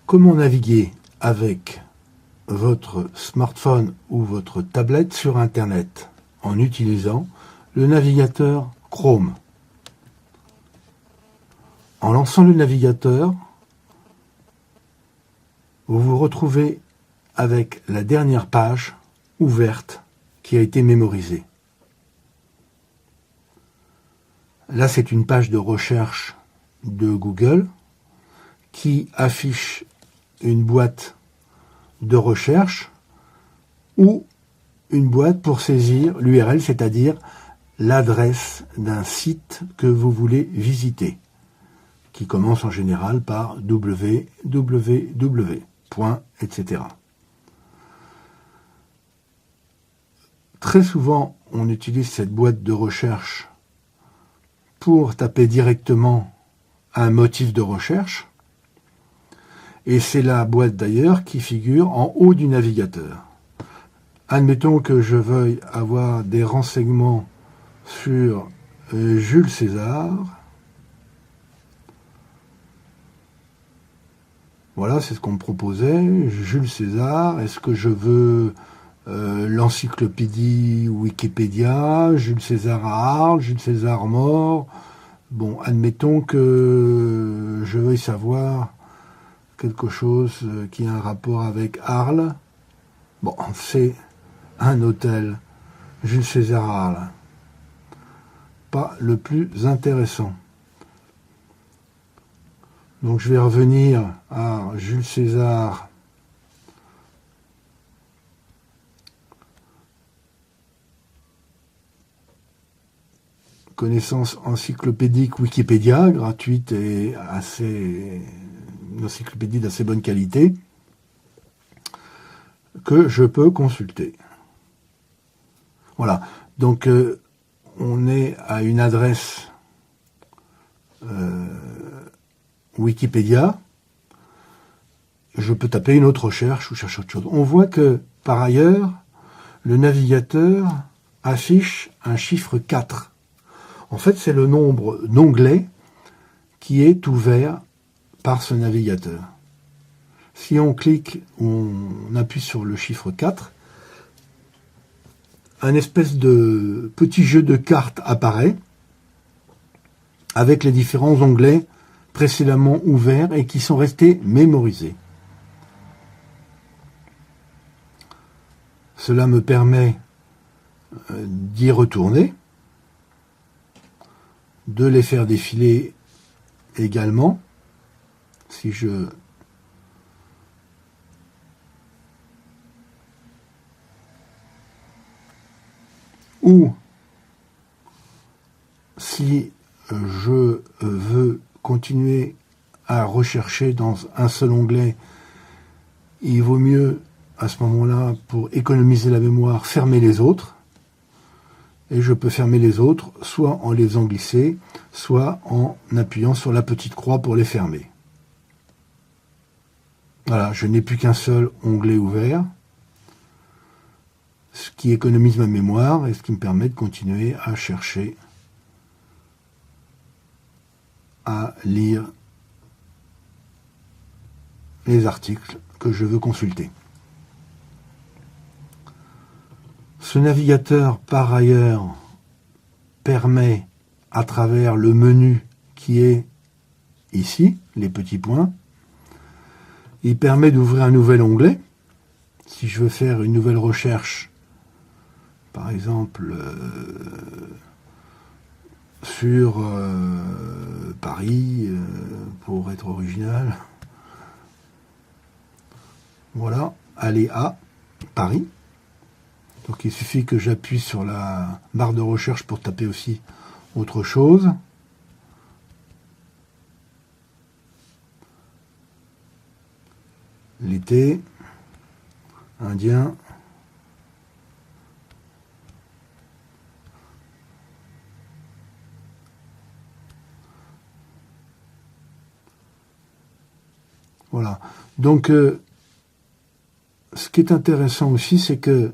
Comment naviguer avec votre smartphone ou votre tablette sur Internet en utilisant le navigateur Chrome. En lançant le navigateur, vous vous retrouvez avec la dernière page ouverte qui a été mémorisée. Là, c'est une page de recherche de Google qui affiche une boîte de recherche ou une boîte pour saisir l'URL, c'est-à-dire l'adresse d'un site que vous voulez visiter, qui commence en général par www, etc. Très souvent, on utilise cette boîte de recherche pour taper directement un motif de recherche, et c'est la boîte d'ailleurs qui figure en haut du navigateur. Admettons que je veuille avoir des renseignements sur Jules César. Voilà, c'est ce qu'on me proposait. Jules César, est-ce que je veux l'encyclopédie Wikipédia, Jules César à Arles, Jules César mort? Bon, admettons que je veuille savoir quelque chose qui a un rapport avec Arles. Bon, c'est un hôtel, Jules César à Arles. Pas le plus intéressant. Donc je vais revenir à Jules César. Connaissance encyclopédique Wikipédia, gratuite et une encyclopédie d'assez bonne qualité, que je peux consulter. Voilà, donc on est à une adresse Wikipédia, je peux taper une autre recherche ou chercher autre chose. On voit que, par ailleurs, le navigateur affiche un chiffre 4. En fait, c'est le nombre d'onglets qui est ouvert par ce navigateur. Si on clique ou on appuie sur le chiffre 4, un espèce de petit jeu de cartes apparaît avec les différents onglets précédemment ouverts et qui sont restés mémorisés. Cela me permet d'y retourner, de les faire défiler également. Si je ou si je veux continuer à rechercher dans un seul onglet, il vaut mieux à ce moment-là, pour économiser la mémoire, fermer les autres. Et je peux fermer les autres, soit en les faisant glisser, soit en appuyant sur la petite croix pour les fermer. Voilà, je n'ai plus qu'un seul onglet ouvert, ce qui économise ma mémoire et ce qui me permet de continuer à chercher, à lire les articles que je veux consulter. Ce navigateur, par ailleurs, permet, à travers le menu qui est ici, les petits points, il permet d'ouvrir un nouvel onglet. Si je veux faire une nouvelle recherche, par exemple, sur Paris, pour être original, voilà, aller à Paris. Donc il suffit que j'appuie sur la barre de recherche pour taper aussi autre chose. L'été, indien. Voilà. Donc ce qui est intéressant aussi, c'est que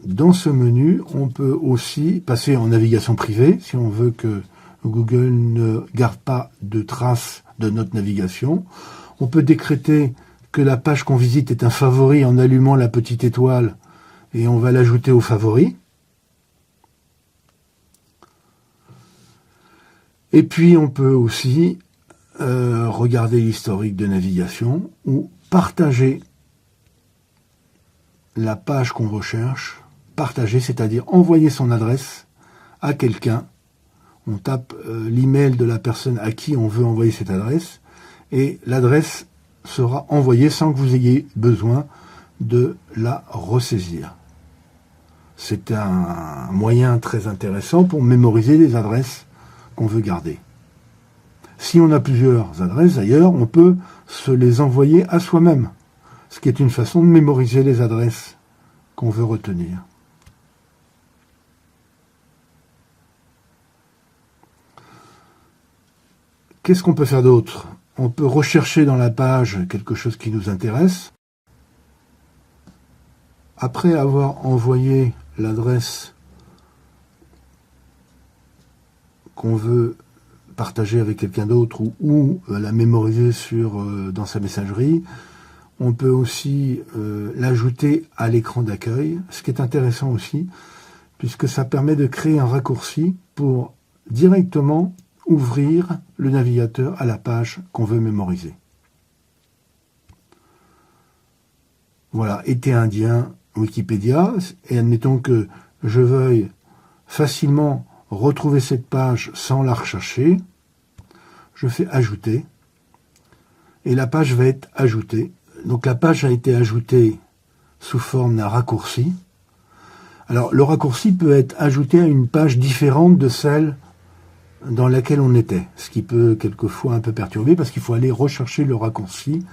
dans ce menu, on peut aussi passer en navigation privée, si on veut que Google ne garde pas de traces de notre navigation. On peut décréter que la page qu'on visite est un favori en allumant la petite étoile et on va l'ajouter aux favoris. Et puis on peut aussi regarder l'historique de navigation ou partager la page qu'on recherche. Partager, c'est-à-dire envoyer son adresse à quelqu'un. On tape l'email de la personne à qui on veut envoyer cette adresse et l'adresse sera envoyée sans que vous ayez besoin de la ressaisir. C'est un moyen très intéressant pour mémoriser les adresses qu'on veut garder. Si on a plusieurs adresses, d'ailleurs, on peut se les envoyer à soi-même, ce qui est une façon de mémoriser les adresses qu'on veut retenir. Qu'est-ce qu'on peut faire d'autre? On peut rechercher dans la page quelque chose qui nous intéresse. Après avoir envoyé l'adresse qu'on veut partager avec quelqu'un d'autre ou la mémoriser dans sa messagerie, on peut aussi l'ajouter à l'écran d'accueil, ce qui est intéressant aussi, puisque ça permet de créer un raccourci pour directement ouvrir le navigateur à la page qu'on veut mémoriser. Voilà, été indien, Wikipédia, et admettons que je veuille facilement retrouver cette page sans la rechercher, je fais ajouter, et la page va être ajoutée. Donc la page a été ajoutée sous forme d'un raccourci. Alors le raccourci peut être ajouté à une page différente de celle dans laquelle on était, ce qui peut quelquefois un peu perturber parce qu'il faut aller rechercher le raccourci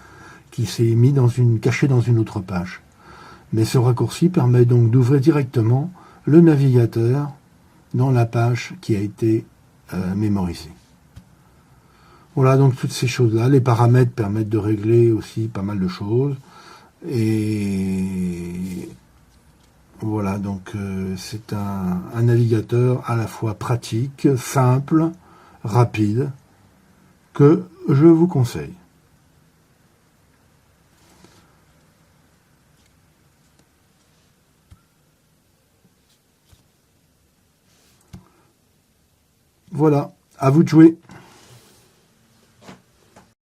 qui s'est mis caché dans une autre page. Mais ce raccourci permet donc d'ouvrir directement le navigateur dans la page qui a été mémorisée. Voilà, donc toutes ces choses-là. Les paramètres permettent de régler aussi pas mal de choses. Et voilà, donc c'est un navigateur à la fois pratique, simple, rapide, que je vous conseille. Voilà, à vous de jouer.